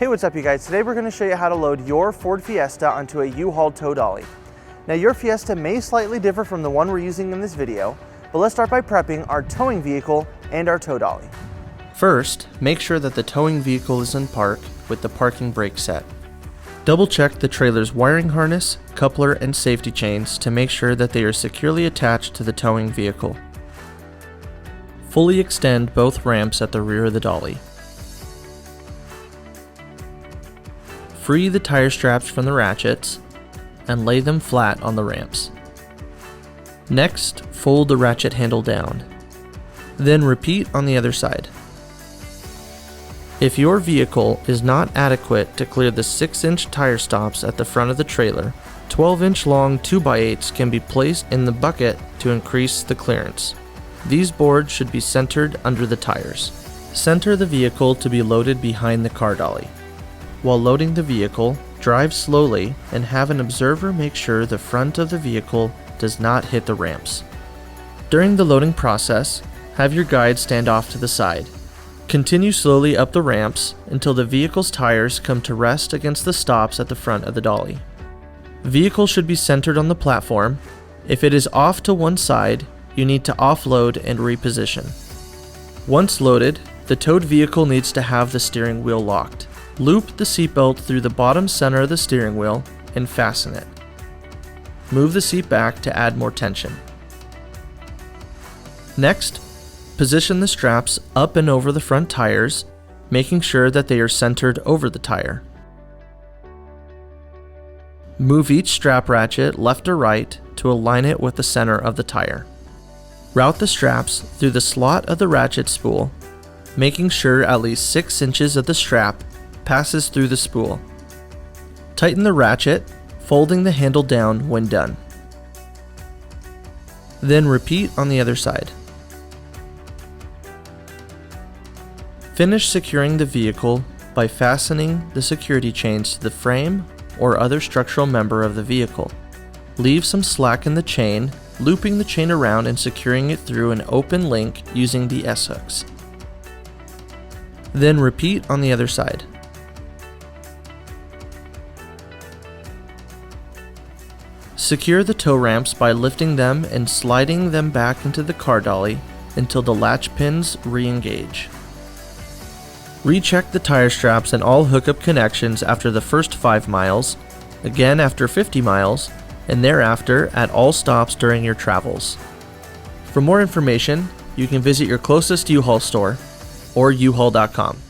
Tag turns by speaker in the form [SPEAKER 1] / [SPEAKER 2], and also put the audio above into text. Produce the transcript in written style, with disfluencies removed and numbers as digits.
[SPEAKER 1] Hey, what's up you guys? Today we're going to show you how to load your Ford Fiesta onto a U-Haul Tow Dolly. Now your Fiesta may slightly differ from the one we're using in this video, but let's start by prepping our towing vehicle and our tow dolly.
[SPEAKER 2] First, make sure that the towing vehicle is in park with the parking brake set. Double check the trailer's wiring harness, coupler, and safety chains to make sure that they are securely attached to the towing vehicle. Fully extend both ramps at the rear of the dolly. Free the tire straps from the ratchets and lay them flat on the ramps. Next, fold the ratchet handle down. Then repeat on the other side. If your vehicle is not adequate to clear the 6-inch tire stops at the front of the trailer, 12-inch long 2x8s can be placed in the bucket to increase the clearance. These boards should be centered under the tires. Center the vehicle to be loaded behind the car dolly. While loading the vehicle, drive slowly and have an observer make sure the front of the vehicle does not hit the ramps. During the loading process, have your guide stand off to the side. Continue slowly up the ramps until the vehicle's tires come to rest against the stops at the front of the dolly. Vehicle should be centered on the platform. If it is off to one side, you need to offload and reposition. Once loaded, the towed vehicle needs to have the steering wheel locked. Loop the seatbelt through the bottom center of the steering wheel and fasten it. Move the seat back to add more tension. Next, position the straps up and over the front tires, making sure that they are centered over the tire. Move each strap ratchet left or right to align it with the center of the tire. Route the straps through the slot of the ratchet spool, making sure at least 6 inches of the strap passes through the spool. Tighten the ratchet, folding the handle down when done. Then repeat on the other side. Finish securing the vehicle by fastening the security chains to the frame or other structural member of the vehicle. Leave some slack in the chain, looping the chain around and securing it through an open link using the S-hooks. Then repeat on the other side. Secure the tow ramps by lifting them and sliding them back into the car dolly until the latch pins re-engage. Recheck the tire straps and all hookup connections after the first 5 miles, again after 50 miles, and thereafter at all stops during your travels. For more information, you can visit your closest U-Haul store or uhaul.com.